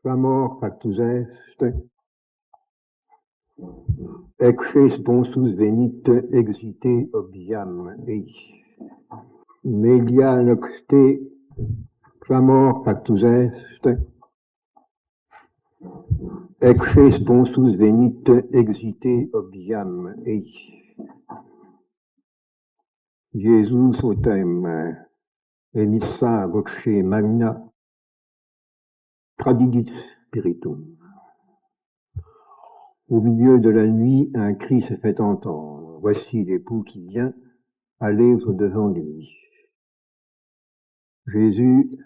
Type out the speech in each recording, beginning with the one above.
Clamor factus est, ecces bonsus venit exite obviam ei. Media nocte clamor factus est, ecces bonsus venit exite obviam ei. Jesus autem emissa voce magna tradidit spiritum. Au milieu de la nuit, un cri se fait entendre. Voici l'époux qui vient, allez au-devant de lui. Jésus,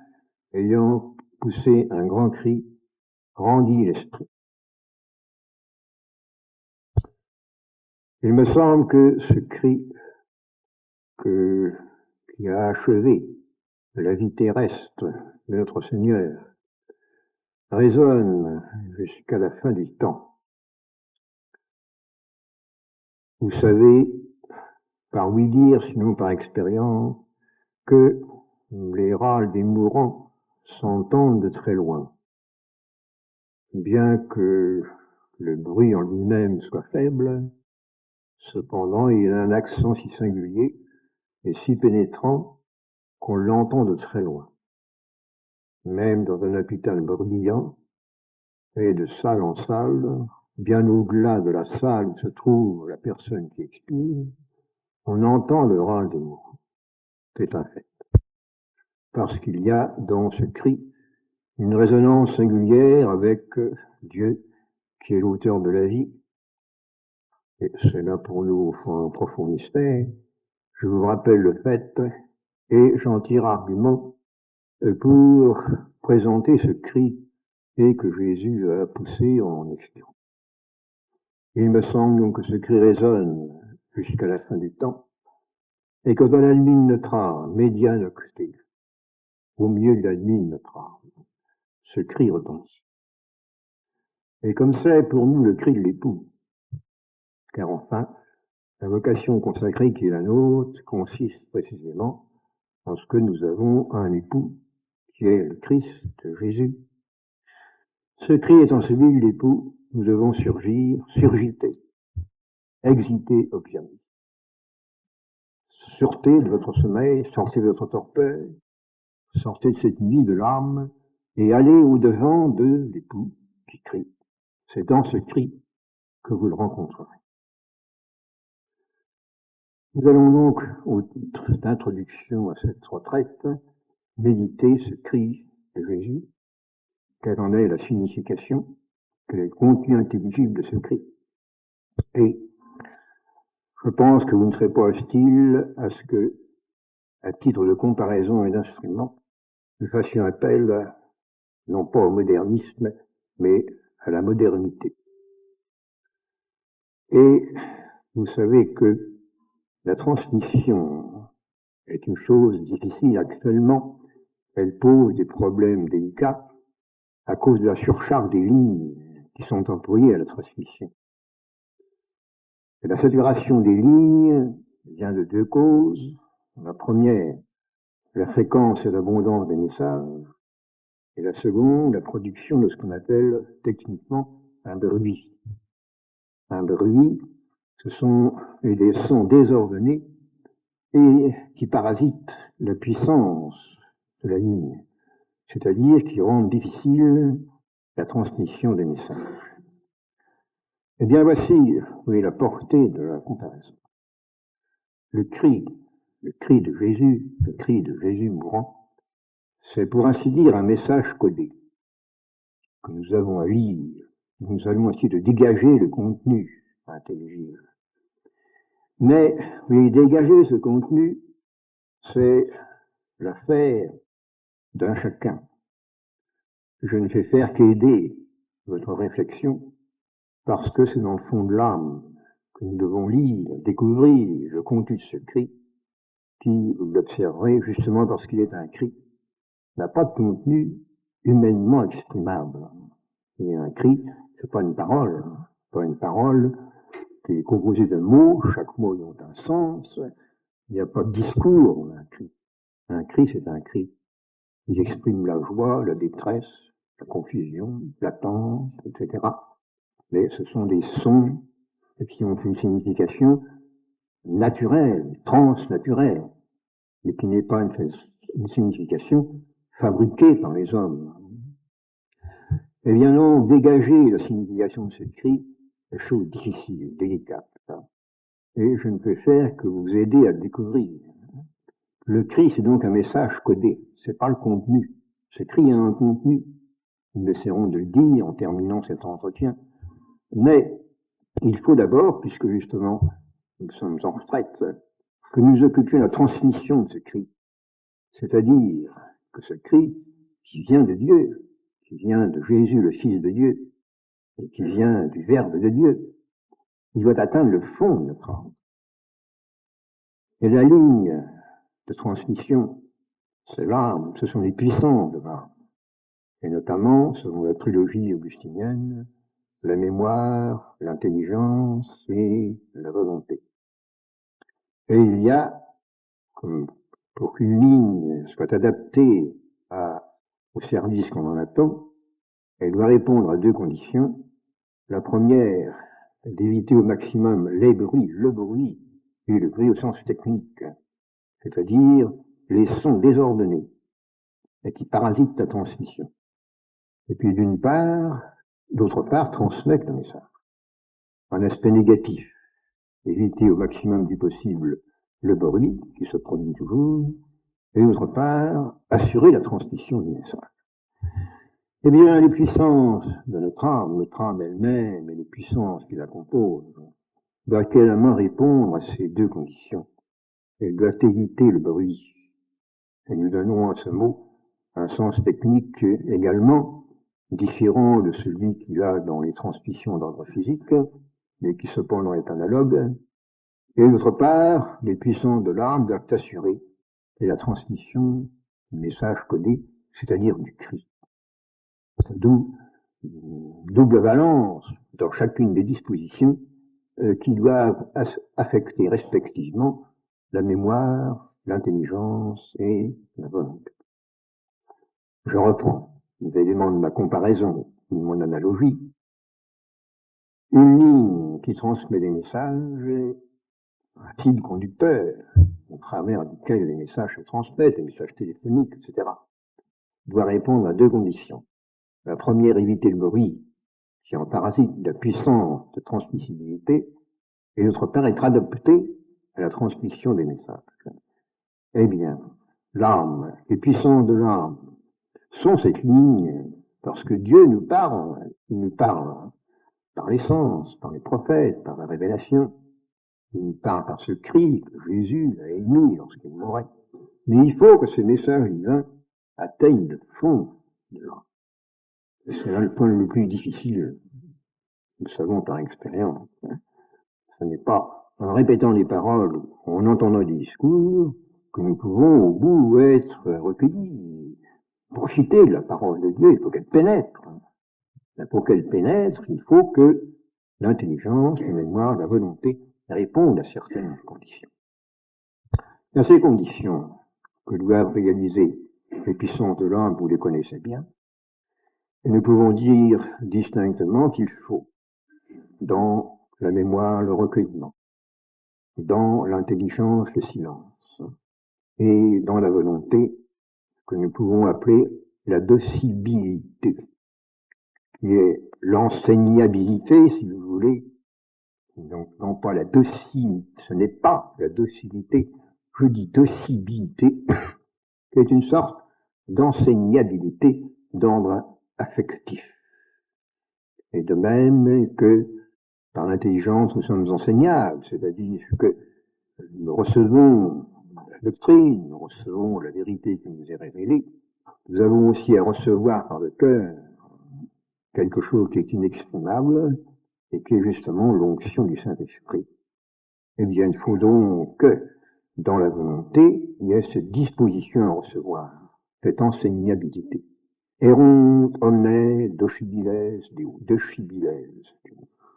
ayant poussé un grand cri, rendit l'esprit. Il me semble que ce cri qui a achevé la vie terrestre de notre Seigneur résonne jusqu'à la fin du temps. Vous savez, par oui dire, sinon par expérience, que les râles des mourants s'entendent de très loin. Bien que le bruit en lui-même soit faible, cependant il a un accent si singulier et si pénétrant qu'on l'entend de très loin. Même dans un hôpital bruyant, et de salle en salle, bien au-delà de la salle où se trouve la personne qui expire, on entend le râle des mourants. C'est un fait. Parce qu'il y a dans ce cri une résonance singulière avec Dieu, qui est l'auteur de la vie. Et c'est là pour nous un profond mystère. Je vous rappelle le fait, et j'en tire argument pour présenter ce cri et que Jésus a poussé en expirant. Il me semble donc que ce cri résonne jusqu'à la fin du temps, et que dans la nuit de notre âme, média nocte, au milieu de la nuit de notre âme, ce cri retentit. Et comme c'est pour nous le cri de l'époux, car enfin, la vocation consacrée qui est la nôtre consiste précisément en ce que nous avons un époux qui est le Christ, Jésus. Ce cri étant celui de l'époux, nous devons surgiter, exiter obviam. Sortez de votre sommeil, sortez de votre torpeur, sortez de cette nuit de l'âme et allez au-devant de l'époux qui crie. C'est dans ce cri que vous le rencontrerez. Nous allons donc, au titre d'introduction à cette retraite, méditer ce cri de Jésus, quelle en est la signification, quel est le contenu intelligible de ce cri. Et je pense que vous ne serez pas hostile à ce que, à titre de comparaison et d'instrument, nous fassions appel, non pas au modernisme, mais à la modernité. Et vous savez que la transmission est une chose difficile actuellement. Elle pose des problèmes délicats à cause de la surcharge des lignes qui sont employées à la transmission. Et la saturation des lignes vient de deux causes. La première, la fréquence et l'abondance des messages. Et la seconde, la production de ce qu'on appelle techniquement un bruit. Un bruit, ce sont des sons désordonnés et qui parasitent la puissance de la ligne, c'est-à-dire qui rendent difficile la transmission des messages. Eh bien, voici la portée de la comparaison. Le cri de Jésus mourant, c'est pour ainsi dire un message codé que nous avons à lire. Nous allons essayer de dégager le contenu intelligible. Mais dégager ce contenu, c'est l'affaire d'un chacun. Je ne fais faire qu'aider votre réflexion parce que c'est dans le fond de l'âme que nous devons lire, découvrir le contenu de ce cri qui, vous l'observerez, justement parce qu'il est un cri, n'a pas de contenu humainement exprimable. Et un cri, c'est pas une parole qui est composée de mots, chaque mot ayant un sens. Il n'y a pas de discours dans un cri. Un cri, c'est un cri. Ils expriment la joie, la détresse, la confusion, l'attente, etc. Mais ce sont des sons qui ont une signification naturelle, transnaturelle, mais qui n'est pas une signification fabriquée par les hommes. Eh bien non, dégager la signification de ce cri est chose difficile, délicate. Et je ne peux faire que vous aider à le découvrir. Le cri, c'est donc un message codé, c'est pas le contenu. Ce cri a un contenu. Nous essaierons de le dire en terminant cet entretien. Mais il faut d'abord, puisque justement nous sommes en retraite, que nous occupions la transmission de ce cri. C'est-à-dire que ce cri qui vient de Dieu, qui vient de Jésus, le Fils de Dieu, et qui vient du Verbe de Dieu, il doit atteindre le fond de notre âme. Et la ligne de transmission, c'est l'âme, ce sont les puissances de l'âme. Et notamment, selon la trilogie augustinienne, la mémoire, l'intelligence et la volonté. Et il y a, comme pour qu'une ligne soit adaptée au service qu'on en attend, elle doit répondre à deux conditions. La première, d'éviter au maximum le bruit, et le bruit au sens technique, c'est-à-dire les sons désordonnés et qui parasitent la transmission. Et puis d'autre part, transmettre le message. Un aspect négatif, éviter au maximum du possible le bruit qui se produit toujours, et d'autre part, assurer la transmission du message. Eh bien, les puissances de notre âme elle-même et les puissances qui la composent, doivent également répondre à ces deux conditions. Elles doivent éviter le bruit. Et nous donnons à ce mot un sens technique également différent de celui qu'il y a dans les transmissions d'ordre physique, mais qui cependant est analogue. Et d'autre part, les puissances de l'âme doivent assurer la transmission du message codé, c'est-à-dire du cri. D'où double valence dans chacune des dispositions qui doivent affecter respectivement la mémoire, l'intelligence et la volonté. Je reprends les éléments de ma comparaison, de mon analogie. Une ligne qui transmet des messages, un fil conducteur au travers duquel les messages se transmettent, les messages téléphoniques, etc., doit répondre à deux conditions. La première, éviter le bruit qui en parasite la puissance de transmissibilité, et d'autre part, être adapté à la transmission des messages. Eh bien, l'âme, les puissances de l'âme sont cette ligne parce que Dieu nous parle, il nous parle par l'essence, par les prophètes, par la révélation, il nous parle par ce cri que Jésus a émis lorsqu'il mourait. Mais il faut que ce message divin atteigne le fond de l'âme. C'est là le point le plus difficile, nous le savons par expérience. Ce n'est pas en répétant les paroles ou en entendant les discours que nous pouvons au bout être recueillis, profiter de la parole de Dieu. Il faut qu'elle pénètre. Pour qu'elle pénètre, il faut que l'intelligence, la mémoire, la volonté répondent à certaines conditions. Dans ces conditions que doivent réaliser les puissances de l'âme, vous les connaissez bien, et nous pouvons dire distinctement qu'il faut, dans la mémoire, le recueillement, dans l'intelligence, le silence, et dans la volonté, que nous pouvons appeler la docilité, qui est l'enseignabilité, si vous voulez, donc non pas la docilité, ce n'est pas la docilité, je dis docilité, qui est une sorte d'enseignabilité d'ordre affectif. Et de même que par l'intelligence nous sommes enseignables, c'est-à-dire que nous recevons la doctrine, nous recevons la vérité qui nous est révélée, nous avons aussi à recevoir par le cœur quelque chose qui est inexprimable et qui est justement l'onction du Saint-Esprit. Eh bien, il faut donc que dans la volonté, il y ait cette disposition à recevoir, cette enseignabilité. Erunt omnes docibiles,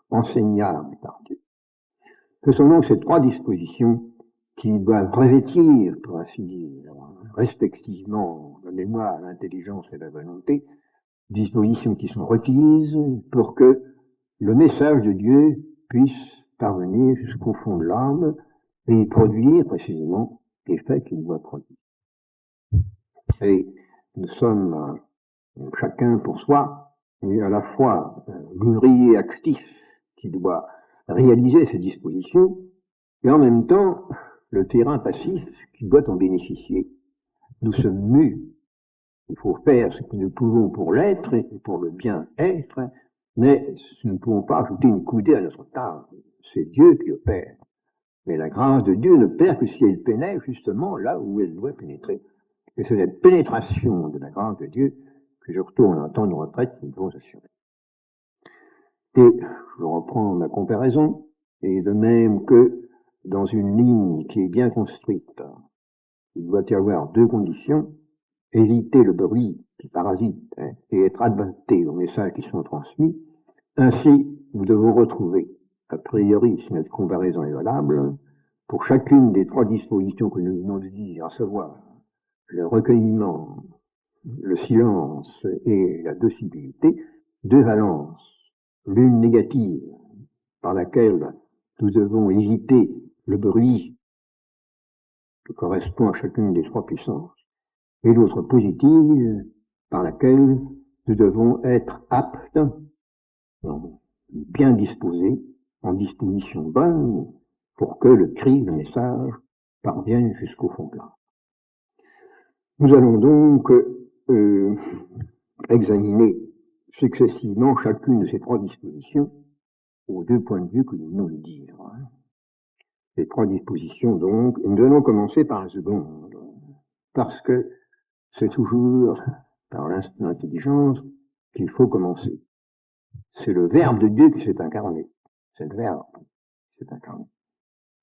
enseignables par Dieu. Ce sont donc ces trois dispositions qui doivent revêtir, pour ainsi dire, respectivement la mémoire, l'intelligence et la volonté, dispositions qui sont requises pour que le message de Dieu puisse parvenir jusqu'au fond de l'âme et produire précisément l'effet qu'il doit produire. Et nous sommes chacun pour soi, et à la fois l'ouvrier actif qui doit réaliser ces dispositions, et en même temps le terrain passif qui doit en bénéficier. Nous sommes mus. Il faut faire ce que nous pouvons pour l'être et pour le bien-être, mais nous ne pouvons pas ajouter une coudée à notre table. C'est Dieu qui opère. Mais la grâce de Dieu ne perd que si elle pénètre justement là où elle doit pénétrer. Et c'est cette pénétration de la grâce de Dieu que je retourne en temps de retraite qui nous faut assurer. Et je reprends ma comparaison, et de même que dans une ligne qui est bien construite, il doit y avoir deux conditions: éviter le bruit qui parasite et être adapté aux messages qui sont transmis. Ainsi, nous devons retrouver, a priori, si notre comparaison est valable, pour chacune des trois dispositions que nous venons de dire, à savoir le recueillement, le silence et la docilité, deux valences, l'une négative, par laquelle nous devons éviter le bruit qui correspond à chacune des trois puissances, et l'autre positive, par laquelle nous devons être aptes, bien disposés, en disposition bonne, pour que le cri, le message, parvienne jusqu'au fond de l'âme. Nous allons donc examiner successivement chacune de ces trois dispositions aux deux points de vue que nous venons de dire. Les trois dispositions, donc, nous allons commencer par la seconde, parce que c'est toujours par l'intelligence qu'il faut commencer. C'est le Verbe de Dieu qui s'est incarné. C'est le Verbe qui s'est incarné.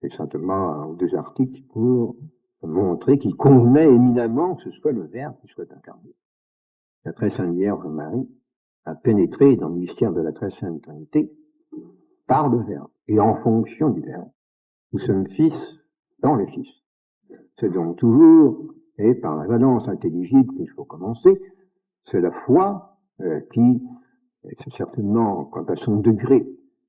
C'est simplement deux articles pour montrer qu'il convenait éminemment que ce soit le Verbe qui soit incarné. La très sainte Vierge Marie a pénétré dans le mystère de la très sainte Trinité par le Verbe et en fonction du Verbe. Nous sommes fils dans le Fils. C'est donc toujours, et par la valence intelligible qu'il faut commencer, c'est la foi qui, c'est certainement, quant à son degré,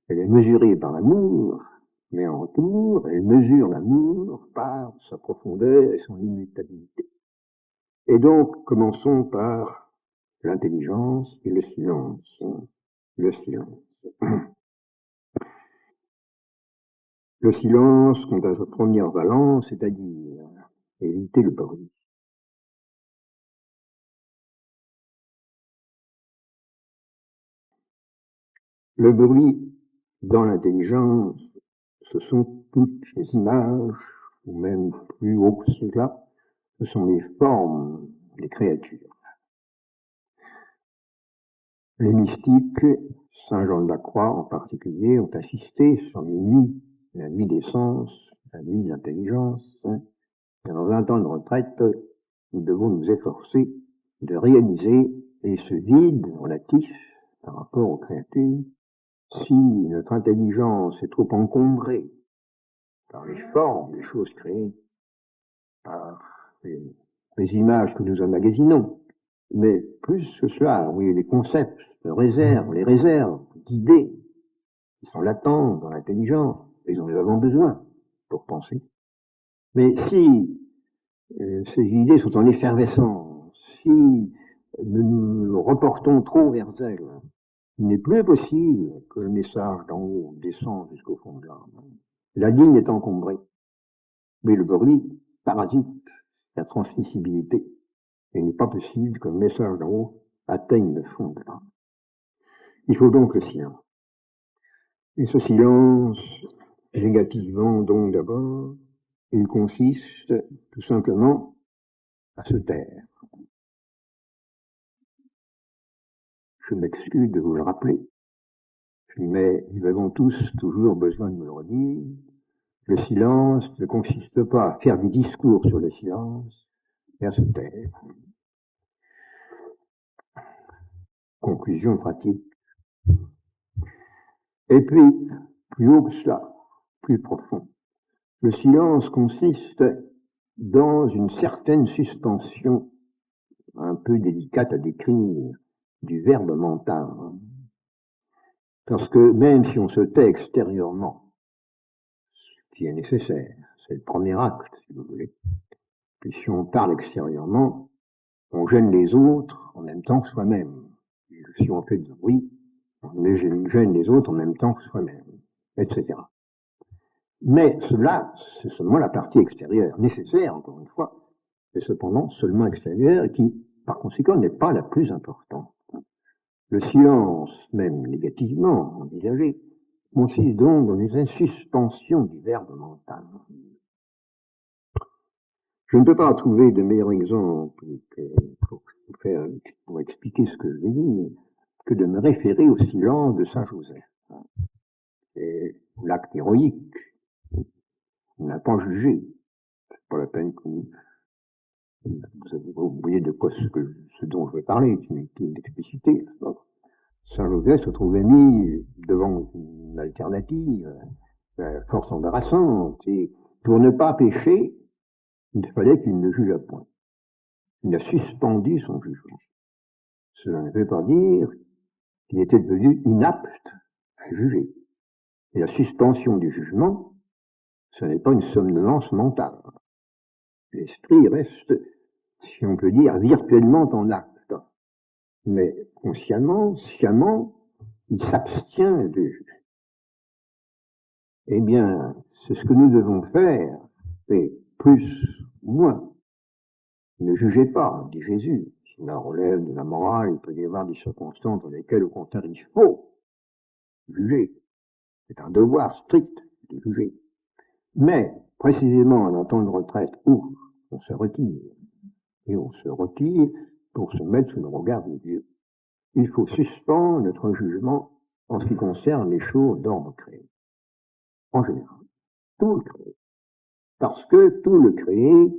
elle est mesurée par l'amour, mais en retour, elle mesure l'amour par sa profondeur et son immutabilité. Et donc, commençons par l'intelligence et le silence. Le silence. Le silence, quant à sa première valence, c'est-à-dire éviter le bruit. Le bruit dans l'intelligence, ce sont toutes les images, ou même plus haut que cela, ce sont les formes des créatures. Les mystiques, Saint Jean de la Croix en particulier, ont insisté sur les nuits, la nuit des sens, la nuit de l'intelligence. Et dans un temps de retraite, nous devons nous efforcer de réaliser ce vide relatif par rapport aux créatures. Si notre intelligence est trop encombrée par les formes des choses créées, par les images que nous emmagasinons, mais plus que cela, oui, les concepts, les réserves d'idées qui sont latentes dans l'intelligence, et dont nous avons besoin pour penser. Mais si ces idées sont en effervescence, si nous nous reportons trop vers elles, il n'est plus possible que le message d'en haut descende jusqu'au fond de l'âme. La ligne est encombrée, mais le bruit parasite la transmissibilité. Il n'est pas possible que le message d'en haut atteigne le fond de l'âme. Il faut donc le silence. Et ce silence, négativement donc d'abord, il consiste tout simplement à se taire. Je m'excuse de vous le rappeler, mais nous avons tous toujours besoin de me le redire. Le silence ne consiste pas à faire du discours sur le silence, mais à se taire. Conclusion pratique. Et puis, plus haut que cela, plus profond. Le silence consiste dans une certaine suspension un peu délicate à décrire du verbe mental. Parce que même si on se tait extérieurement, ce qui est nécessaire, c'est le premier acte, si vous voulez, puis si on parle extérieurement, on gêne les autres en même temps que soi-même. Si on fait du bruit, on gêne les autres en même temps que soi-même, etc. Mais cela, c'est seulement la partie extérieure, nécessaire, encore une fois, mais cependant seulement extérieure, et qui, par conséquent, n'est pas la plus importante. Le silence, même négativement envisagé, consiste donc dans une suspension du verbe mental. Je ne peux pas trouver de meilleur exemple pour expliquer ce que je veux dire que de me référer au silence de Saint Joseph. C'est l'acte héroïque. On n'a pas jugé. C'est pas la peine que vous avez oublié de quoi ce dont je vais parler, c'est une explicité. Saint Joseph se trouvait mis devant une alternative, force embarrassante, et pour ne pas pécher, il fallait qu'il ne jugeât point. Il a suspendu son jugement. Cela ne veut pas dire qu'il était devenu inapte à juger. Et la suspension du jugement, ce n'est pas une somnolence mentale. L'esprit reste, si on peut dire, virtuellement en acte. Mais consciemment, sciemment, il s'abstient de juger. Eh bien, c'est ce que nous devons faire, mais plus ou moins. Ne jugez pas, dit Jésus. Cela relève de la morale, il peut y avoir des circonstances dans lesquelles, au contraire, il faut juger. C'est un devoir strict de juger. Mais, précisément, à un temps de retraite où on se retire, et on se retire pour se mettre sous le regard de Dieu, il faut suspendre notre jugement en ce qui concerne les choses d'ordre créé. En général, tout le créé. Parce que tout le créé,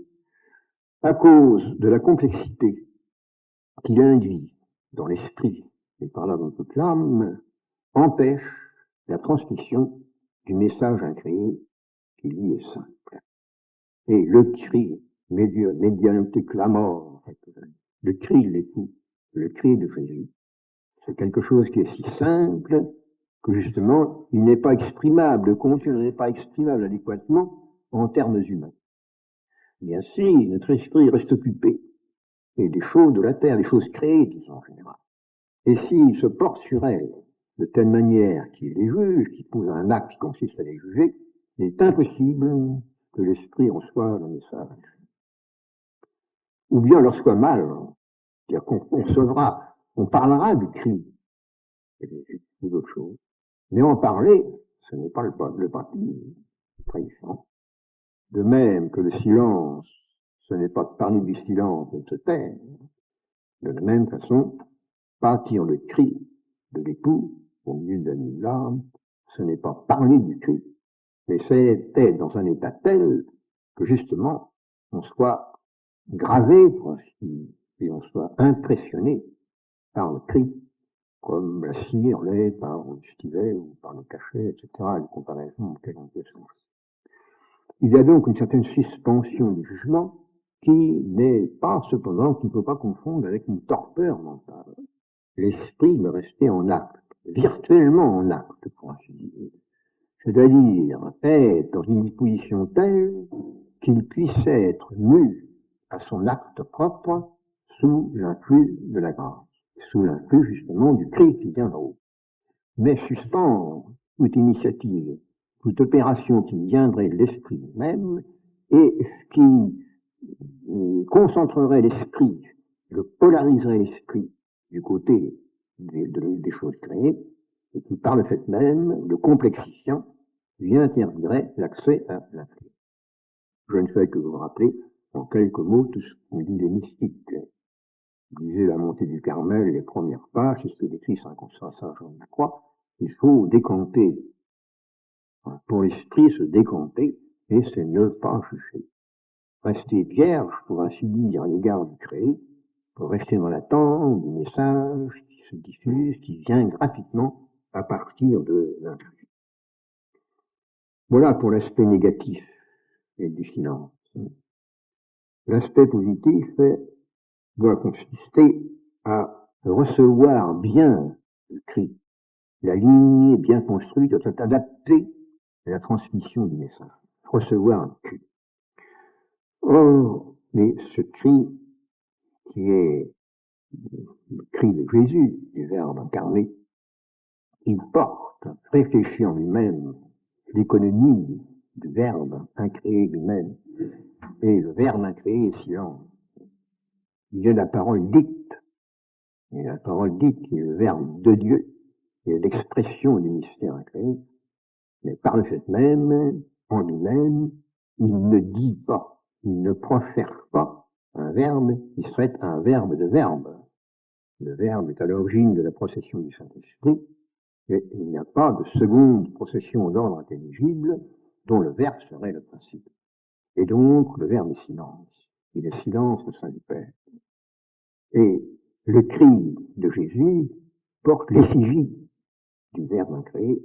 à cause de la complexité qu'il induit dans l'esprit et par là dans toute l'âme, empêche la transmission du message incréé qui lui est simple. Et le cri, mediante clamor, le cri de l'époux, le cri de Jésus, c'est quelque chose qui est si simple que justement, il n'est pas exprimable, le contenu n'est pas exprimable adéquatement en termes humains. Bien si notre esprit reste occupé, et des choses de la terre, des choses créées, disons en général, et s'il se porte sur elles de telle manière qu'il les juge, qu'il pose un acte qui consiste à les juger, il est impossible que l'esprit reçoive le message. Ou bien on leur soit mal, c'est-à-dire qu'on recevra, on parlera du cri, ou d'autres choses. Mais en parler, ce n'est pas le parti trahissant. De même que le silence, ce n'est pas de parler du silence, mais de se taire. De la même façon, bâtir le cri de l'époux au milieu de la nuit de larmes, ce n'est pas parler du cri, mais c'est être dans un état tel que justement on soit gravé, et on soit impressionné par le cri, comme la cire l'est par le estivet ou par le cachet, etc., les comparaisons auxquelles on peut songer. Il y a donc une certaine suspension du jugement qui n'est pas, cependant, qu'il ne faut pas confondre avec une torpeur mentale. L'esprit doit rester en acte, virtuellement en acte, pour ainsi dire. C'est-à-dire être dans une disposition telle qu'il puisse être mu à son acte propre sous l'influx de la grâce, sous l'influx justement du Christ qui vient d'en haut. Mais suspendre toute initiative, toute opération qui viendrait de l'esprit même et ce qui concentrerait l'esprit, le polariserait l'esprit du côté des choses créées, et qui par le fait même, le complexifiant, lui interdirait l'accès à l'infini. Je ne fais que vous rappeler en quelques mots tout ce qu'on dit des mystiques. Vous lisez la montée du Carmel, les premières pages, c'est ce que décrit Saint Jean de la Croix. Il faut décanter. Pour l'esprit, se décanter, et c'est ne pas juger. Rester vierge, pour ainsi dire, à l'égard du créé, pour rester dans l'attente du message qui se diffuse, qui vient gratuitement à partir de l'infini. Voilà pour l'aspect négatif et du silence. L'aspect positif doit consister à recevoir bien le cri. La lignée bien construite doit être adaptée à la transmission du message. Recevoir un cri. Or, ce cri, qui est le cri de Jésus, du Verbe incarné, il porte, réfléchit en lui-même, l'économie du Verbe incréé lui-même. Et le Verbe incréé est silence. Il y a la parole dite. Et la parole dite qui est le Verbe de Dieu, et l'expression du mystère incréé. Mais par le fait même, en lui-même, il ne dit pas, il ne profère pas un verbe qui serait un verbe de verbe. Le verbe est à l'origine de la procession du Saint-Esprit, et il n'y a pas de seconde procession d'ordre intelligible dont le verbe serait le principe. Et donc, le verbe est silence. Il est silence au sein du Père. Et le cri de Jésus porte l'effigie du verbe incréé,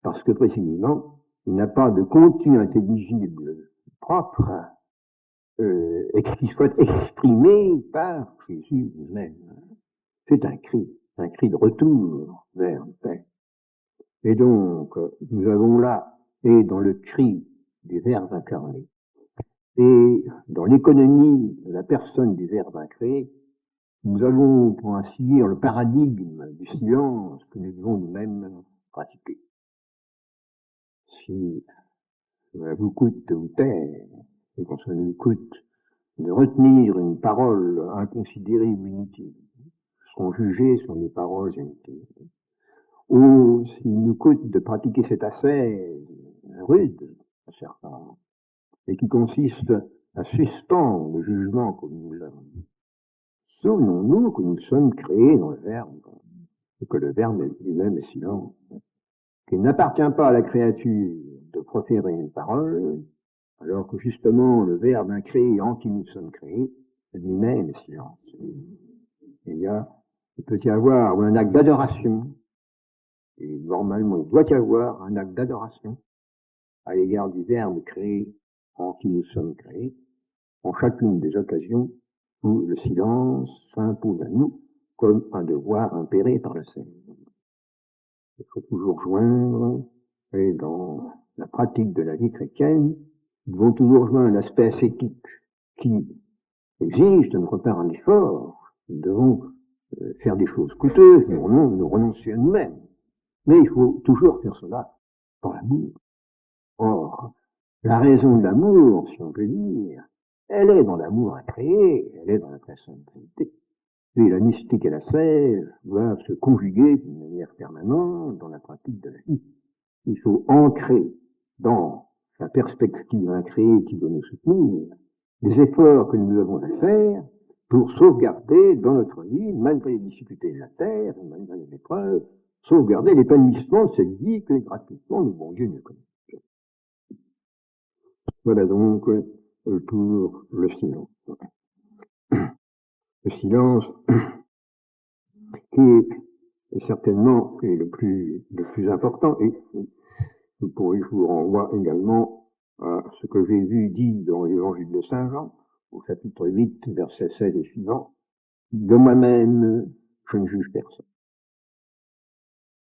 parce que précisément, il n'a pas de contenu intelligible propre qui soit exprimé par Jésus lui-même. C'est un cri de retour vers le Père. Et donc, nous avons là, et dans le cri du Verbe incarné, et dans l'économie de la personne du Verbe incréé, nous avons, pour ainsi dire, le paradigme du silence que nous devons nous-mêmes pratiquer. Si cela vous coûte de vous taire, et qu'on se nous coûte de retenir une parole inconsidérée ou inutile, seront jugés sur les paroles inutiles. Ou s'il nous coûte de pratiquer cet ascèse rude, à certains, et qui consiste à suspendre le jugement que nous avons. Souvenons-nous que nous sommes créés dans le Verbe, et que le Verbe lui-même est silence, qu'il n'appartient pas à la créature de proférer une parole, alors que justement le Verbe incréé en qui nous sommes créés, lui-même est silence. Il peut y avoir un acte d'adoration, et normalement il doit y avoir un acte d'adoration à l'égard du Verbe créé en qui nous sommes créés, en chacune des occasions où le silence s'impose à nous comme un devoir impéré par le Seigneur. Il faut toujours joindre, et dans la pratique de la vie chrétienne, nous devons toujours joindre l'aspect ascétique qui exige de notre part un effort. Nous devons faire des choses coûteuses, nous renoncer à nous-mêmes. Mais il faut toujours faire cela par l'amour. Or, la raison de l'amour, si on peut dire, elle est dans l'amour incréé, elle est dans la personne Trinité. Et la mystique et la sève doivent se conjuguer d'une manière permanente dans la pratique de la vie. Il faut ancrer dans la perspective incréée qui doit nous soutenir les efforts que nous avons à faire pour sauvegarder dans notre vie, malgré les difficultés de la terre, malgré les épreuves, sauvegarder l'épanouissement de cette vie que gratuitement le bon Dieu nous connaît. Voilà donc pour le silence. Le silence qui est certainement le plus important, et je vous renvoie également à ce que Jésus dit dans l'évangile de Saint Jean, au chapitre 8, verset 16 et suivant. De moi-même, je ne juge personne.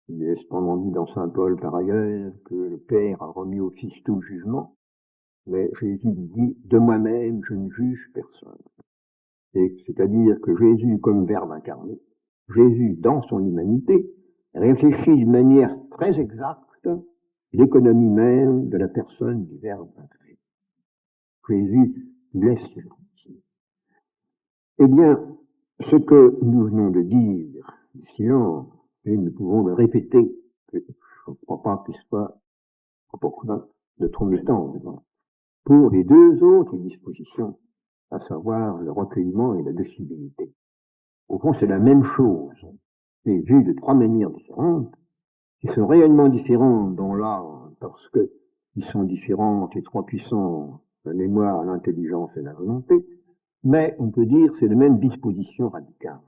Il est cependant dit dans Saint Paul par ailleurs que le Père a remis au Fils tout jugement, mais Jésus dit, de moi-même, je ne juge personne. C'est-à-dire que Jésus, comme Verbe incarné, Jésus, dans son humanité, réfléchit d'une manière très exacte l'économie même de la personne du Verbe incarné. Jésus laisse silence. Eh bien, ce que nous venons de dire, du silence, et nous pouvons le répéter, je ne crois pas qu'il soit opportun de trop de temps, pour les deux autres dispositions, à savoir le recueillement et la docilité. Au fond, c'est la même chose, mais vu de trois manières différentes, qui sont réellement différentes dans l'art, parce que ils sont différentes, les trois puissances, la mémoire, l'intelligence et la volonté, mais on peut dire que c'est la même disposition radicale.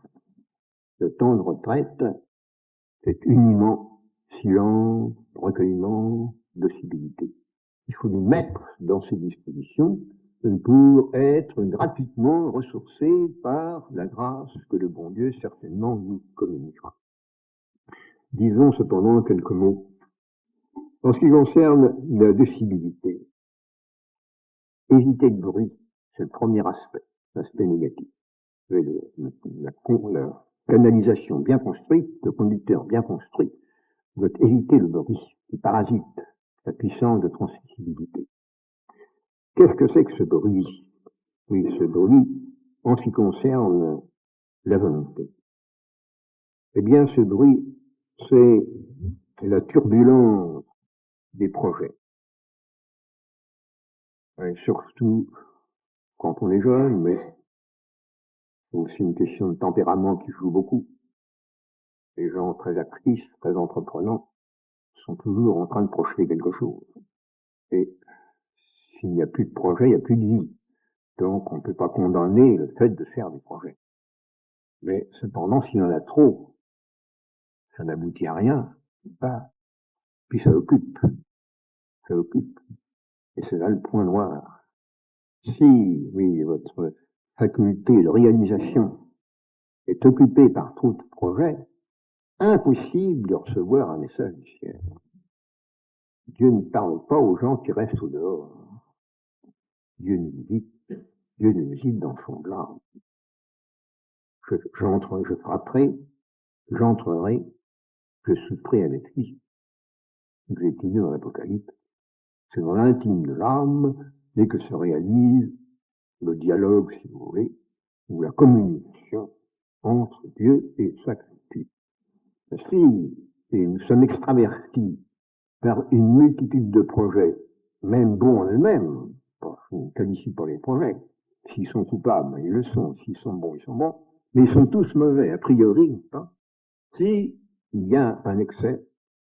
Le temps de retraite, c'est uniment silence, recueillement, docilité. Il faut nous mettre dans ces dispositions pour être gratuitement ressourcés par la grâce que le bon Dieu certainement nous communiquera. Disons cependant quelques mots en ce qui concerne la décibilité. Éviter le bruit, c'est le premier aspect, l'aspect négatif. La canalisation bien construite, le conducteur bien construit, doit éviter le bruit qui parasite la puissance de transmissibilité. Qu'est-ce que c'est que ce bruit? Oui, ce bruit, en ce qui concerne la volonté. Eh bien, ce bruit, c'est la turbulence des projets. Et surtout quand on est jeune, mais c'est aussi une question de tempérament qui joue beaucoup. Les gens très actifs, très entreprenants, sont toujours en train de projeter quelque chose. Et s'il n'y a plus de projet, il n'y a plus de vie. Donc on ne peut pas condamner le fait de faire des projets. Mais cependant, s'il y en a trop, ça n'aboutit à rien. Pas. Puis ça occupe. Ça occupe. Et c'est là le point noir. Si, oui, votre faculté de réalisation est occupée par trop de projets, impossible de recevoir un message du ciel. Dieu ne parle pas aux gens qui restent au dehors. Dieu nous visite dans son larme. Je frapperai, j'entrerai, je souperai avec lui. Vous êtes dit dans l'Apocalypse. C'est dans l'intime de l'âme, dès que se réalise le dialogue, si vous voulez, ou la communication entre Dieu et sa créature. Si nous sommes extravertis par une multitude de projets, même bons en eux-mêmes, je ne qualifie pas les projets, s'ils sont coupables, ils le sont, s'ils sont bons, ils sont bons, mais ils sont tous mauvais, a priori, hein. Si il y a un excès,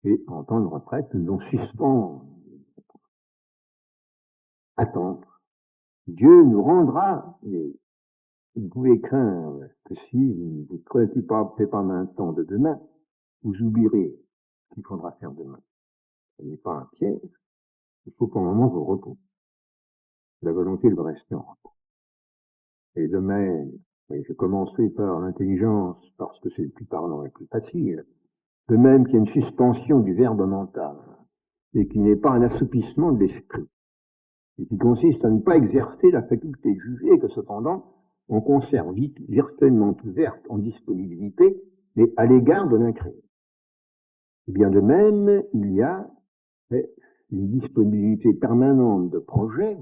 et en temps de retraite, nous devons suspendre, attendre. Dieu nous rendra, et vous pouvez craindre que si vous ne vous préoccupez pas maintenant de demain, vous oublierez ce qu'il faudra faire demain. Ce n'est pas un piège, il faut pour le moment vous reposer. La volonté doit rester en repos. Et de même, et je commencerai par l'intelligence, parce que c'est le plus parlant et le plus facile, de même qu'il y a une suspension du verbe mental, et qu'il n'est pas un assoupissement de l'esprit, et qui consiste à ne pas exercer la faculté de juger, et que cependant, on conserve virtuellement ouverte en disponibilité, mais à l'égard de l'incrédule. Et bien de même, il y a une disponibilité permanente de projets,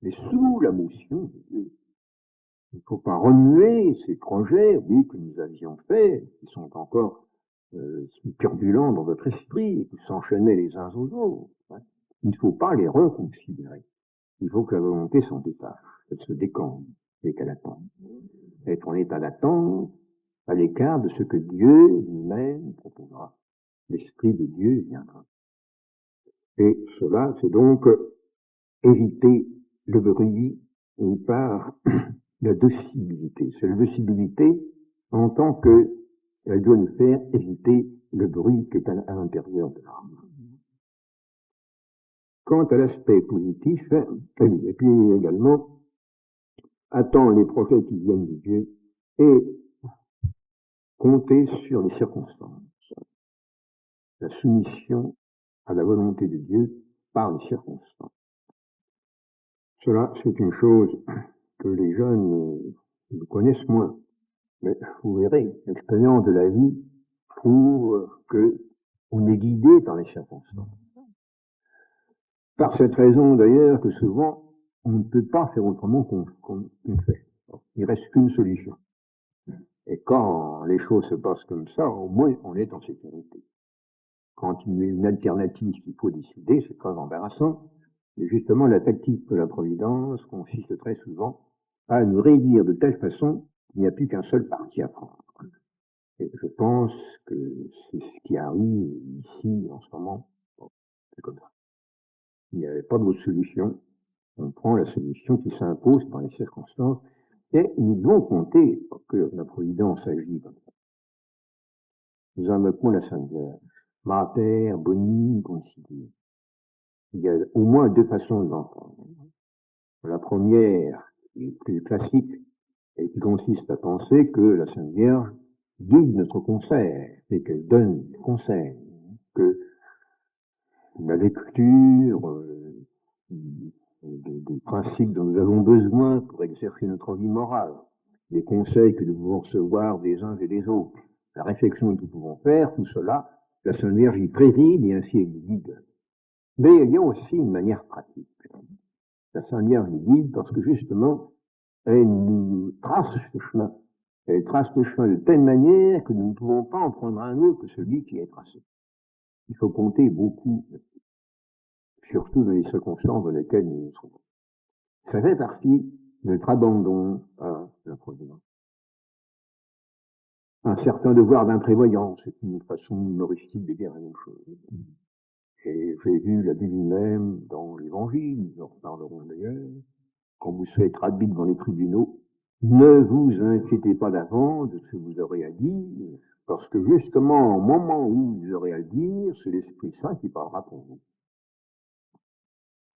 mais sous la motion de Dieu. Il ne faut pas remuer ces projets, oui, que nous avions faits, qui sont encore turbulents dans votre esprit, et qui s'enchaînaient les uns aux autres. Hein. Il ne faut pas les reconsidérer. Il faut que la volonté s'en détache, qu'elle se décante, et qu'elle attende. Être en état d'attente, à l'écart de ce que Dieu lui-même proposera. L'Esprit de Dieu viendra. Et cela, c'est donc éviter le bruit par la docilité. C'est la docilité en tant qu'elle doit nous faire éviter le bruit qui est à l'intérieur de l'âme. Quant à l'aspect positif, et puis également, attendre les projets qui viennent de Dieu et compter sur les circonstances. La soumission à la volonté de Dieu par les circonstances. Cela, c'est une chose que les jeunes connaissent moins. Mais vous verrez, l'expérience de la vie prouve qu'on est guidé par les circonstances. Par cette raison, d'ailleurs, que souvent, on ne peut pas faire autrement qu'on fait. Il ne reste qu'une solution. Et quand les choses se passent comme ça, au moins, on est en sécurité. Quand il y a une alternative qu'il faut décider, c'est très embarrassant. Et justement, la tactique de la Providence consiste très souvent à nous réduire de telle façon qu'il n'y a plus qu'un seul parti à prendre. Et je pense que c'est ce qui arrive ici en ce moment. Bon, c'est comme ça. Il n'y avait pas d'autre solution. On prend la solution qui s'impose par les circonstances et nous devons compter que la Providence agit comme ça. Nous invoquons la Sainte Vierge. Mater boni consigliere. Il y a au moins deux façons de l'entendre. La première, qui est plus classique, et qui consiste à penser que la Sainte Vierge guide notre conseil, et qu'elle donne des conseils, que la lecture des principes dont nous avons besoin pour exercer notre vie morale, les conseils que nous pouvons recevoir des uns et des autres, la réflexion que nous pouvons faire, tout cela, la Sainte Vierge y préside et ainsi elle guide. Mais il y a aussi une manière pratique. La Sainte Vierge y guide parce que justement, elle nous trace ce chemin. Elle trace le chemin de telle manière que nous ne pouvons pas en prendre un autre que celui qui est tracé. Il faut compter beaucoup, surtout dans les circonstances dans lesquelles nous nous trouvons. Ça fait partie de notre abandon à la providence. Un certain devoir d'imprévoyance, c'est une façon humoristique de dire la même chose. Et j'ai vu la Bible même dans l'Évangile, nous en reparlerons d'ailleurs, quand vous serez traduit devant les tribunaux, ne vous inquiétez pas d'avance de ce que vous aurez à dire, parce que justement, au moment où vous aurez à le dire, c'est l'Esprit Saint qui parlera pour vous.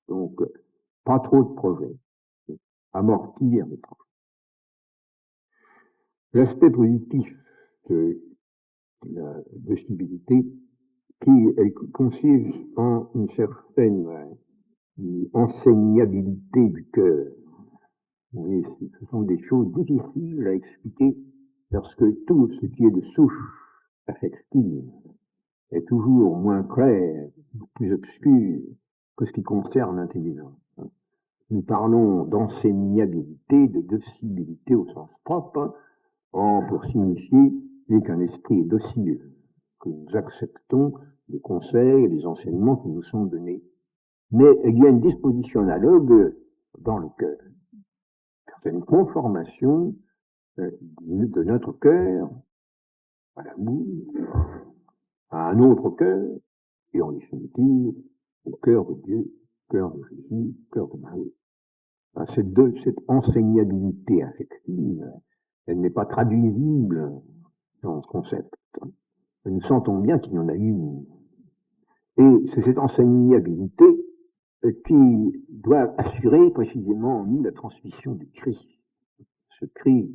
Donc, pas trop de projets. Amortir les projets. L'aspect positif de la possibilité, elle consiste en une certaine enseignabilité du cœur. Oui, ce sont des choses difficiles à expliquer parce que tout ce qui est de souche affective est toujours moins clair, plus obscur que ce qui concerne l'intelligence. Nous parlons d'enseignabilité, de docilité au sens propre, or pour signifier qu'un esprit est docile, que nous acceptons les conseils et les enseignements qui nous sont donnés. Mais il y a une disposition analogue dans le cœur. C'est une conformation de notre cœur à l'amour, à un autre cœur, et en définitive, au cœur de Dieu, cœur de Jésus, cœur de Marie. Cette enseignabilité affective, elle n'est pas traduisible dans ce concept. Nous sentons bien qu'il y en a une. Et c'est cette enseignabilité qui doit assurer précisément en nous la transmission du Christ. Ce Christ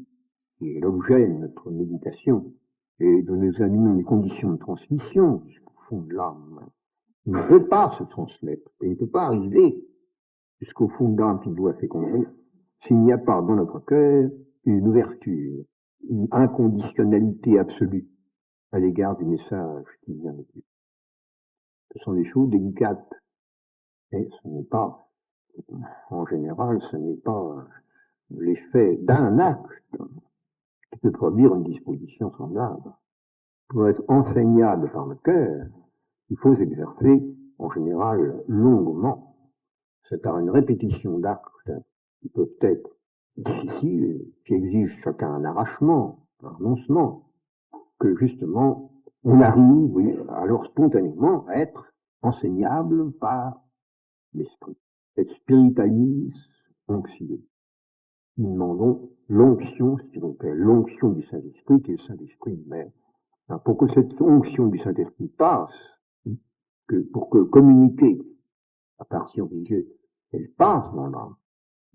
qui est l'objet de notre méditation et dont nous animons les conditions de transmission jusqu'au fond de l'âme. Il ne peut pas se transmettre, et il ne peut pas arriver jusqu'au fond de l'âme qu'il doit féconder s'il n'y a pas dans notre cœur une ouverture, une inconditionnalité absolue à l'égard du message qui vient de Dieu. Ce sont des choses délicates, et ce n'est pas, en général, ce n'est pas l'effet d'un acte qui peut produire une disposition semblable. Pour être enseignable par le cœur, il faut s'exercer, en général, longuement. C'est par une répétition d'actes qui peuvent être difficiles, qui exigent chacun un arrachement, un renoncement, que justement, on arrive, oui, alors spontanément, à être enseignable par l'esprit. Être spiritualis anxieux. Nous demandons l'onction, si on appelle l'onction du Saint-Esprit, qui est le Saint-Esprit même. Pour que cette onction du Saint-Esprit passe, pour que communiquer à partir de Dieu, elle passe dans l'âme,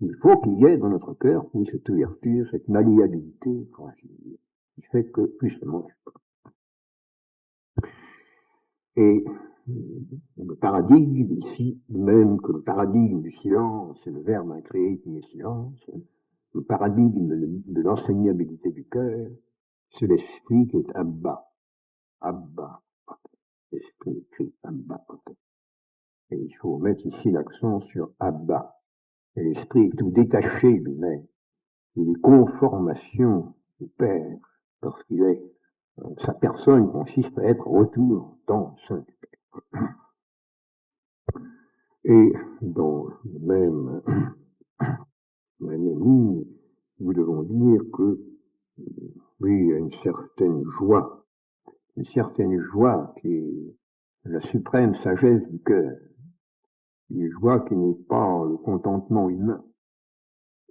il faut qu'il y ait dans notre cœur, oui, cette ouverture, cette malléabilité fragile, qui fait que, justement, et le paradigme ici, même que le paradigme du silence, c'est le verbe incréé qui est silence, le paradigme de l'enseignabilité du cœur, c'est l'esprit qui est Abba. Abba. L'esprit écrit Abba. Et il faut mettre ici l'accent sur Abba. Et l'esprit est tout détaché lui-même. Il est conformation du Père, parce qu'il est, sa personne consiste à être retour dans le sein du Père. Et dans le même ligne, nous devons dire que, oui, il y a une certaine joie qui est la suprême sagesse du cœur, une joie qui n'est pas le contentement humain,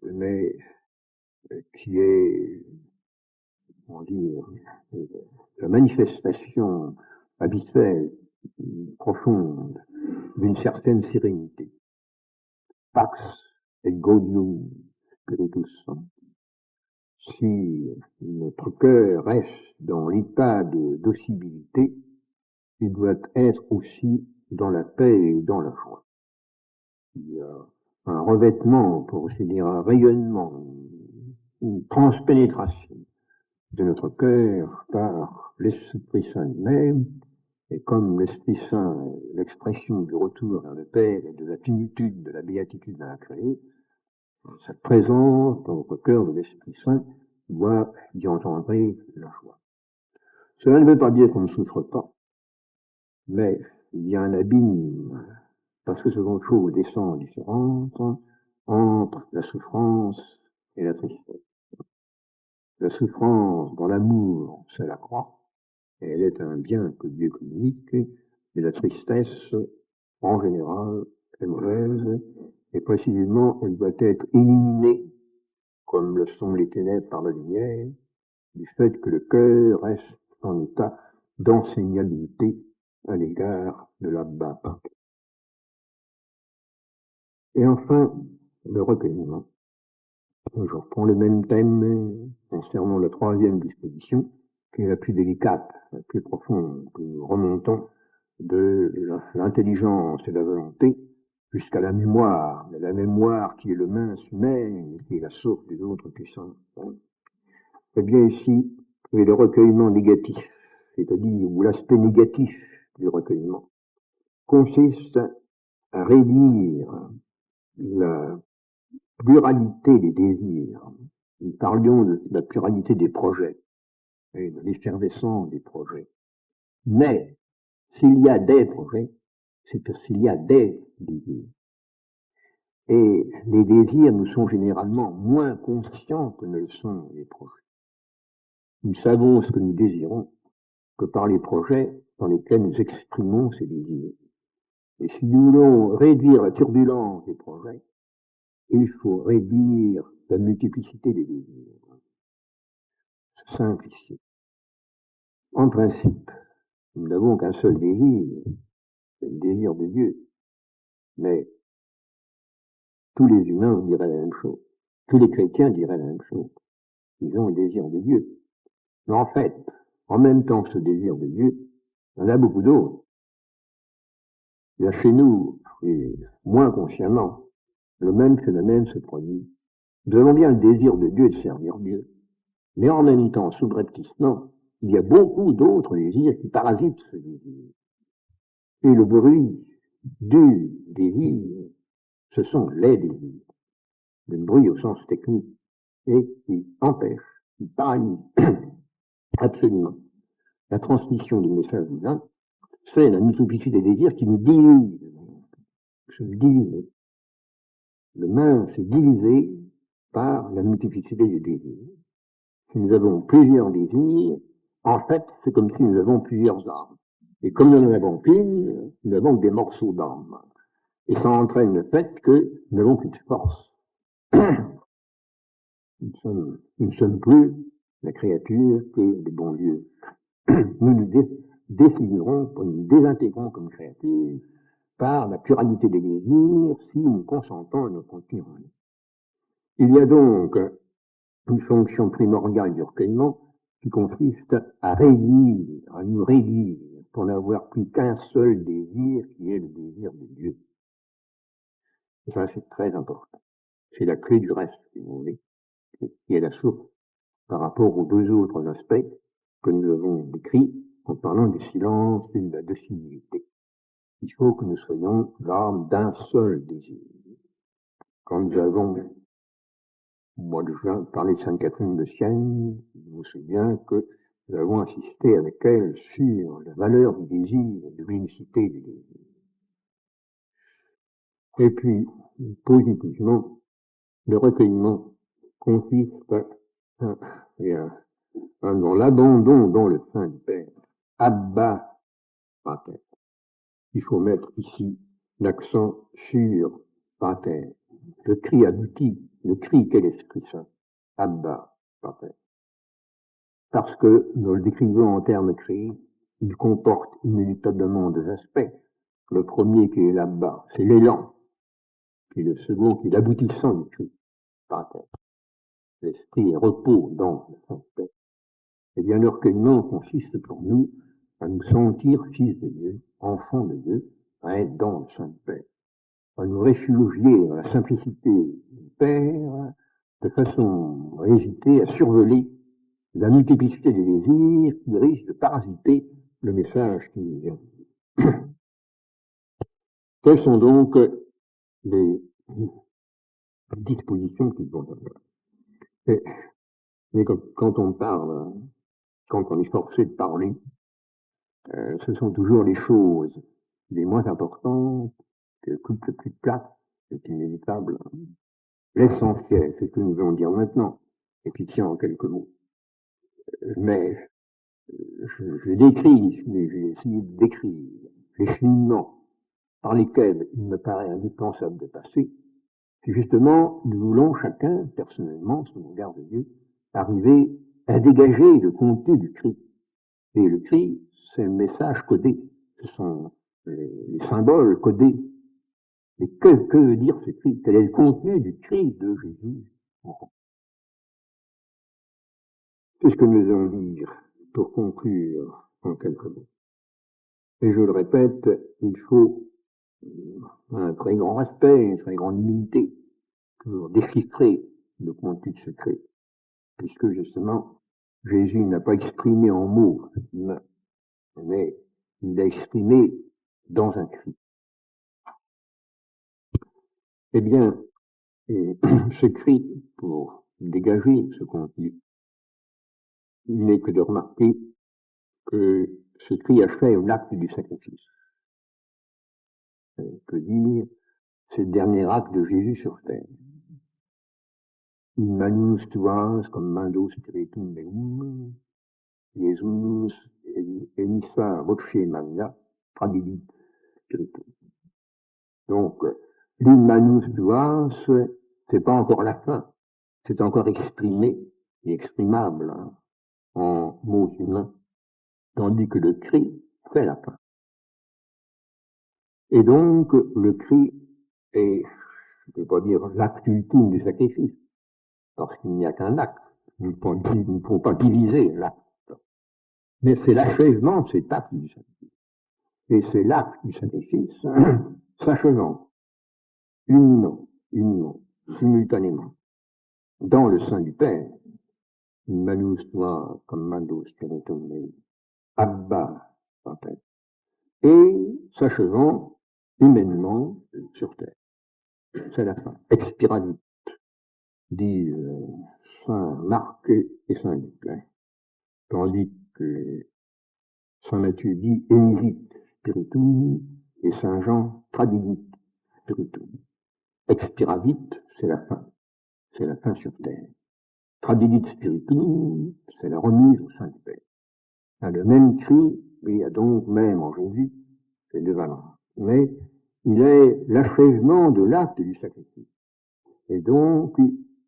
mais qui est, comment dire, la manifestation habituelle, profonde, d'une certaine sérénité. Pax et Gaudium Spiritus Sancti. Si notre cœur reste dans l'état de docilité, il doit être aussi dans la paix et dans la joie. Il y a un revêtement, pour ainsi dire, un rayonnement, une transpénétration de notre cœur par l'Esprit Saint même, et comme l'Esprit Saint est l'expression du retour vers le Père et de la finitude de la béatitude à la créée, cette présence dans notre cœur de l'Esprit Saint doit y engendrer la joie. Cela ne veut pas dire qu'on ne souffre pas, mais il y a un abîme, parce que ce sont choses des sens différentes entre la souffrance et la tristesse. La souffrance dans l'amour, c'est la croix, et elle est un bien que Dieu communique, et la tristesse, en général, est mauvaise, et précisément, elle doit être éliminée, comme le sont les ténèbres par la lumière, du fait que le cœur reste en état d'enseignabilité à l'égard de l'Abba. Et enfin, le recueillement. Je reprends le même thème concernant la troisième disposition, qui est la plus délicate, la plus profonde, que nous remontons de l'intelligence et la volonté jusqu'à la mémoire, mais la mémoire qui est le mince même, qui est la source des autres puissances. Eh bien ici, c'est le recueillement négatif, c'est-à-dire où l'aspect négatif du recueillement consiste à réduire la pluralité des désirs. Nous parlions de la pluralité des projets et de l'effervescence des projets. Mais s'il y a des projets, c'est parce qu'il y a des désirs. Et les désirs nous sont généralement moins conscients que ne le sont les projets. Nous savons ce que nous désirons que par les projets dans lesquels nous exprimons ces désirs. Et si nous voulons réduire la turbulence des projets, il faut réduire la multiplicité des désirs. C'est simple ici. En principe, nous n'avons qu'un seul désir, c'est le désir de Dieu. Mais tous les humains diraient la même chose. Tous les chrétiens diraient la même chose. Ils ont le désir de Dieu. Mais en fait, en même temps que ce désir de Dieu, il y en a beaucoup d'autres. Il y a chez nous, et moins consciemment, le même phénomène se produit. Nous avons bien le désir de Dieu de servir Dieu. Mais en même temps, subrepticement, il y a beaucoup d'autres désirs qui parasitent ce désir. Et le bruit du désir, ce sont les désirs. Le bruit au sens technique, et qui empêche, qui paralyse absolument la transmission du message divin, c'est la multiplicité des désirs qui nous divise. Se diviser. Le mince est divisé par la multiplicité des désirs. Si nous avons plusieurs désirs, en fait, c'est comme si nous avons plusieurs armes. Et comme nous en avons qu'une, nous avons des morceaux d'armes. Et ça entraîne le fait que nous n'avons plus de force. Nous ne sommes plus la créature que des bons dieux. Nous nous défigurons, nous désintégrons comme créature par la pluralité des désirs si nous consentons à notre tyrannie. Il y a donc une fonction primordiale du recueillement qui consiste à réduire, à nous réduire pour n'avoir plus qu'un seul désir qui est le désir de Dieu. Et ça, c'est très important. C'est la clé du reste, si vous voulez, qui est la source par rapport aux deux autres aspects que nous avons décrits en parlant du silence et de la docilité. Il faut que nous soyons l'âme d'un seul désir. Quand nous avons, au mois de juin, parlé de Sainte Catherine de Sienne, je me souviens que nous avons insisté avec elle sur la valeur du désir et de l'unicité du désir. Et puis, positivement, le recueillement consiste dans l'abandon dans le sein du Père. Abba, Pater. Il faut mettre ici l'accent sur Pater. Le cri abouti, le cri qu'est l'Esprit Saint. Abba, Pater. Parce que nous le décrivons en termes créés, il comporte inéluctablement deux aspects. Le premier qui est là-bas, c'est l'élan. puis le second qui est l'aboutissant du Christ, par contre. L'esprit est repos dans le Saint-Père. Eh bien, le recueillement consiste pour nous à nous sentir fils de Dieu, enfants de Dieu, à être dans le Saint-Père, à nous réfugier à la simplicité du Père, de façon à éviter, à survoler la multiplicité des désirs qui risquent de parasiter le message qui nous vient. Quelles sont donc les dispositions qui vont avoir? Mais quand on parle, quand on est forcé de parler, ce sont toujours les choses les moins importantes que coûte le plus de place, c'est inévitable. L'essentiel, c'est ce que nous allons dire maintenant, et puis tiens en quelques mots. Mais je décris, mais j'ai essayé de décrire les cheminements par lesquels il me paraît indispensable de passer, si justement nous voulons chacun, personnellement, sous le regard de Dieu, arriver à dégager le contenu du cri. Et le cri, c'est le message codé, ce sont les symboles codés. Et que veut dire ce cri? Quel est le contenu du cri de Jésus? C'est ce que nous allons dire pour conclure en quelques mots. Et je le répète, il faut un très grand respect, une très grande humilité pour déchiffrer le contenu de ce cri, puisque justement, Jésus n'a pas exprimé en mots, mais il l'a exprimé dans un cri. Eh bien, ce cri, pour dégager ce contenu, il n'est que de remarquer que ce cri achève l'acte du sacrifice. Que dire, c'est le dernier acte de Jésus sur terre. In manus tuas comme mando spiritum meum, Jesus enissa voce magna tradidit spiritum. Donc, l'in manus tuas, c'est pas encore la fin, c'est encore exprimé et exprimable hein, en mots humains, tandis que le cri fait la fin. Et donc, le cri est, je ne peux pas dire l'acte ultime du sacrifice, parce qu'il n'y a qu'un acte. Nous ne pouvons pas diviser l'acte. Mais c'est l'achèvement de cet acte du sacrifice. Et c'est l'acte du sacrifice s'achevant uniment, simultanément, dans le sein du Père, manus tua comme mando spiritum mei, Abba, Père, et s'achevant humainement sur terre. C'est la fin. Expiravit, disent Saint Marc et Saint Luc. Hein. Tandis que Saint Matthieu dit Enivit spiritum et Saint Jean tradivit spiritum. Expiravit, c'est la fin sur terre. Tradivit spiritum, c'est la remise au sein du Père. À le même cri, il y a donc même en Jésus, c'est deux valeurs. Mais il est l'achèvement de l'acte du sacrifice. Et donc,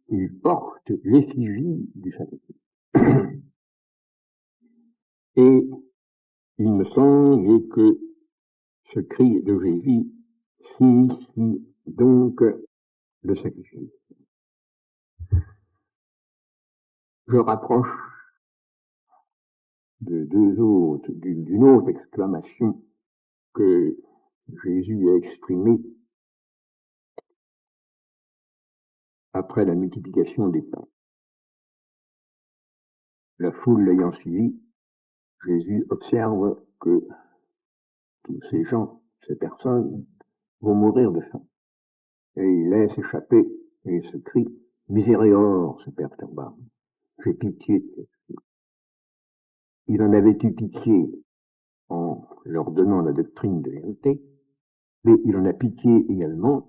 il porte l'effigie du sacrifice. Et il me semble que ce cri de Jésus signifie donc le sacrifice. Je rapproche de d'une autre exclamation que Jésus a exprimée après la multiplication des pains. La foule l'ayant suivi, Jésus observe que tous ces gens, ces personnes, vont mourir de faim. Et il laisse échapper et ce cri Miséréor, super turbam. J'ai pitié. Il en avait eu pitié en leur donnant la doctrine de vérité, mais il en a pitié également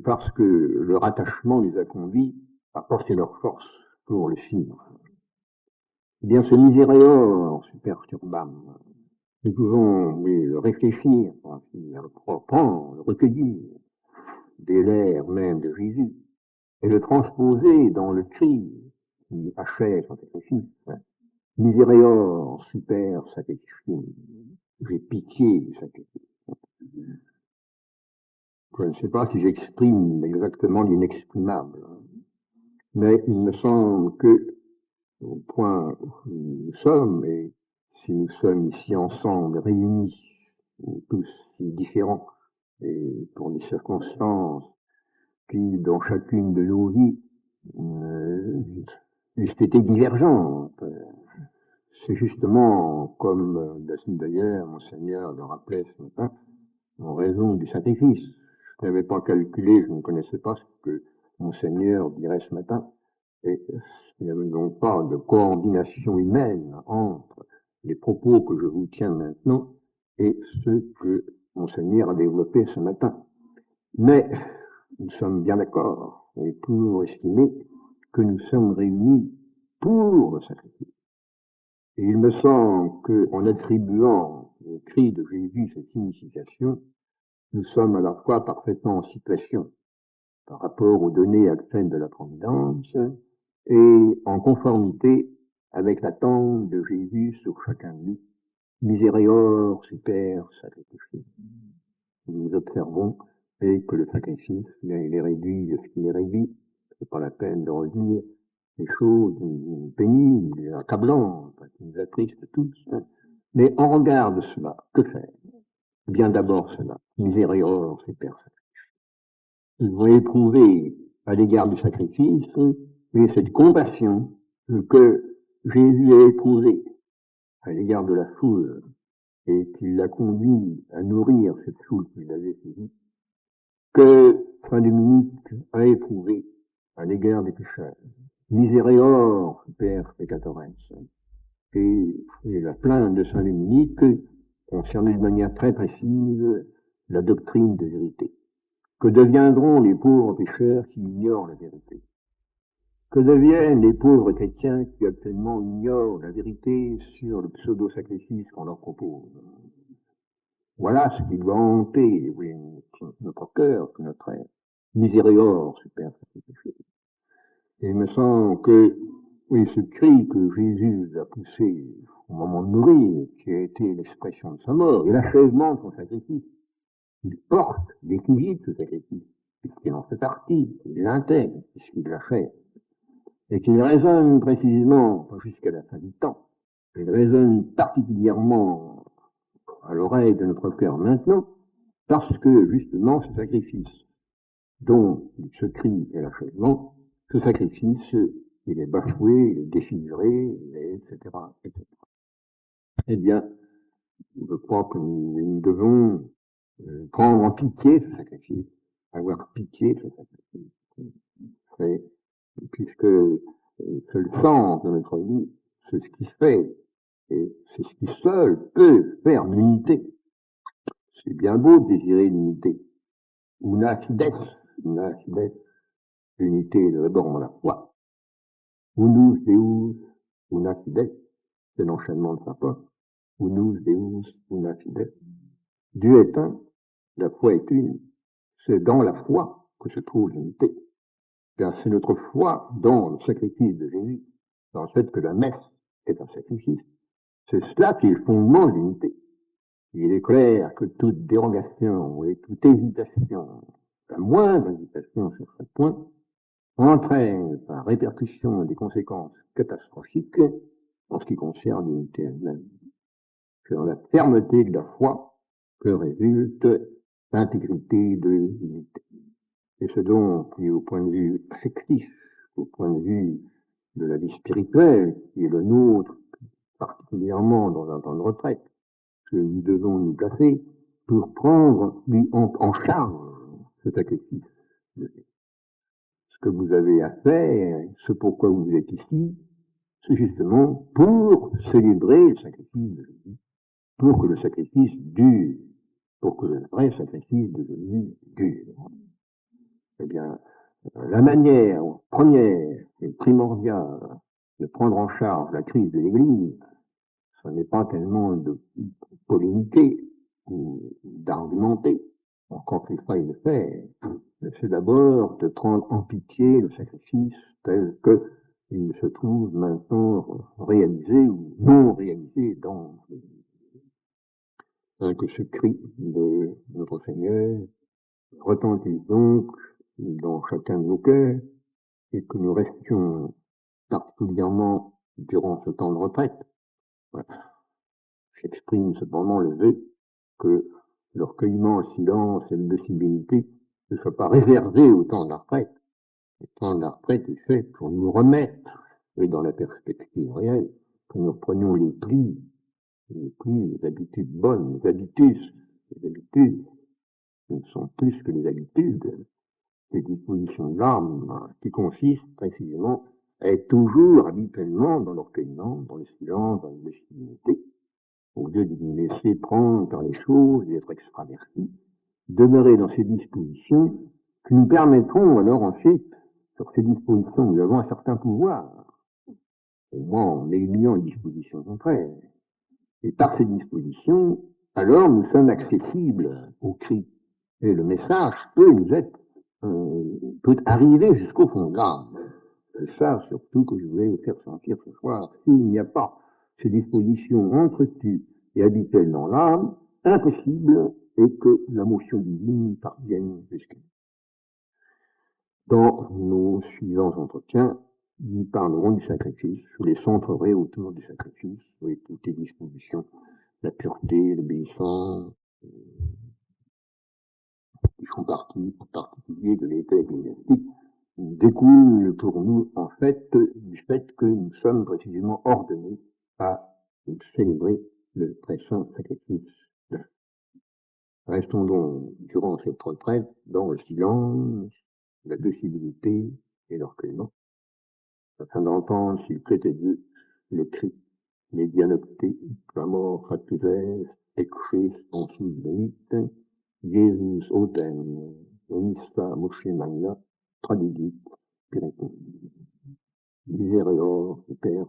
parce que leur attachement les a conduits à porter leur force pour le suivre. Eh bien, ce Miséréor, super turbam, nous pouvons réfléchir, le reprendre, le recueillir des lèvres même de Jésus, et le transposer dans le cri qui achève son sacrifice. Miséréor, super sacrifice, j'ai pitié du sacrifice. je ne sais pas si j'exprime exactement l'inexprimable, mais il me semble que, au point où nous sommes, et si nous sommes ici ensemble, réunis, tous si différents, et pour des circonstances qui, dans chacune de nos vies, eussent été divergentes. C'est justement, comme d'ailleurs Monseigneur le rappelait ce matin, en raison du sacrifice. Je n'avais pas calculé, je ne connaissais pas ce que Monseigneur dirait ce matin, et il n'y avait donc pas de coordination humaine entre les propos que je vous tiens maintenant et ceux que Monseigneur a développés ce matin. Mais nous sommes bien d'accord et pour estimer que nous sommes réunis pour le sacrifice. Et il me semble qu'en attribuant au cri de Jésus cette signification, nous sommes à la fois parfaitement en situation par rapport aux données actuelles de la Providence et en conformité avec l'attente de Jésus sur chacun de nous. Miséréor super sacrifice. Nous observons et que le sacrifice, bien, il est réduit de ce qu'il est réduit. C'est pas la peine de redire les choses pénibles, accablantes, qui nous attristent tous. Mais en regard de cela, que faire? Bien d'abord cela. Miséréor super sacrifice. Ils vont éprouver à l'égard du sacrifice et cette compassion que Jésus a éprouvée à l'égard de la foule et qui l'a conduit à nourrir cette foule qu'il avait suivie, que Saint Dominique a éprouvé à l'égard des pécheurs. Miséréor super peccatores. Et la plainte de Saint Dominique concernait de manière très précise la doctrine de vérité. Que deviendront les pauvres pécheurs qui ignorent la vérité? Que deviennent les pauvres chrétiens qui actuellement ignorent la vérité sur le pseudo-sacrifice qu'on leur propose? Voilà ce qui doit hanter, oui, notre cœur, notre miséréor super sacrifice. Et il me semble que, oui, ce cri que Jésus a poussé au moment de mourir, qui a été l'expression de sa mort et l'achèvement de son sacrifice, il porte l'équilibre de ce sacrifice, puisqu'il en fait partie, il l'intègre, puisqu'il l'achève, et qu'il résonne précisément, pas jusqu'à la fin du temps, il résonne particulièrement à l'oreille de notre cœur maintenant, parce que, justement, ce sacrifice dont ce cri est l'achèvement, ce sacrifice, il est bafoué, il est défiguré, etc., etc. Eh bien, je crois que nous devons prendre en pitié ce sacrifice, avoir pitié de ce sacrifice, puisque c'est le sens de notre vie, c'est ce qui fait, et c'est ce qui seul peut faire l'unité. C'est bien beau de désirer l'unité. Una fides, l'unité de d'abord dans la foi. Unus Deus, una fides, c'est l'enchaînement de sa porte. Unus Deus, una fides. Dieu est un, la foi est une. C'est dans la foi que se trouve l'unité. C'est notre foi dans le sacrifice de Jésus, dans le fait que la messe est un sacrifice. C'est cela qui est le fondement de l'unité. Il est clair que toute dérogation et toute hésitation, la moindre hésitation sur ce point, entraîne par répercussion des conséquences catastrophiques en ce qui concerne l'unité elle-même. C'est dans la fermeté de la foi que résulte l'intégrité de l'unité. Et ce donc, au point de vue affectif, au point de vue de la vie spirituelle, qui est le nôtre, particulièrement dans un temps de retraite, que nous devons nous placer pour prendre en charge ce sacrifice. Ce que vous avez à faire, ce pourquoi vous êtes ici, c'est justement pour célébrer le sacrifice de Jésus, pour que le sacrifice dure, pour que le vrai sacrifice de Jésus dure. Eh bien, la manière première et primordiale de prendre en charge la crise de l'Église, ce n'est pas tellement de polémiquer ou d'argumenter, encore qu'il faille le faire, c'est d'abord de prendre en pitié le sacrifice tel qu'il se trouve maintenant réalisé ou non réalisé dans que ce cri de notre Seigneur retentisse donc dans chacun de nos cœurs et que nous restions particulièrement durant ce temps de retraite. J'exprime cependant le vœu que le recueillement, le silence et l'indécibilité ne soient pas réservés au temps de la retraite. Le temps de la retraite est fait pour nous remettre, et dans la perspective réelle, que nous reprenions les plis, les habitudes bonnes, les habitudes qui ne sont plus que des habitudes, des dispositions de l'âme, qui consistent précisément à être toujours habituellement dans le recueillement, dans le silence, dans l'indécibilité, au lieu de nous laisser prendre par les choses, d'être extravertis, demeurer dans ces dispositions qui nous permettront alors ensuite, sur ces dispositions, nous avons un certain pouvoir, au moins en éliminant les dispositions contraires. Et par ces dispositions, alors nous sommes accessibles au cri. Et le message peut nous être, peut arriver jusqu'au fond de l'âme. C'est ça surtout que je voulais vous faire sentir ce soir. S'il n'y a pas ces dispositions entretenues et habituelles dans l'âme, impossible est que la motion divine parvienne jusqu'à nous. Dans nos suivants entretiens, nous parlerons du sacrifice. Je les centrerai autour du sacrifice, avec toutes les dispositions, la pureté, l'obéissance, qui font partie en particulier de l'état ecclésiastique, découle pour nous en fait du fait que nous sommes précisément ordonnés à célébrer le très saint sacrifice. Restons donc durant cette retraite dans le silence, la docilité et le recueillement, afin d'entendre, s'il plaît à Dieu, le cri medianocte, clamor fratuves, ecce sponsus venit, Jesus autem, omissa Moshe magna, tradigit, Misereor, Père,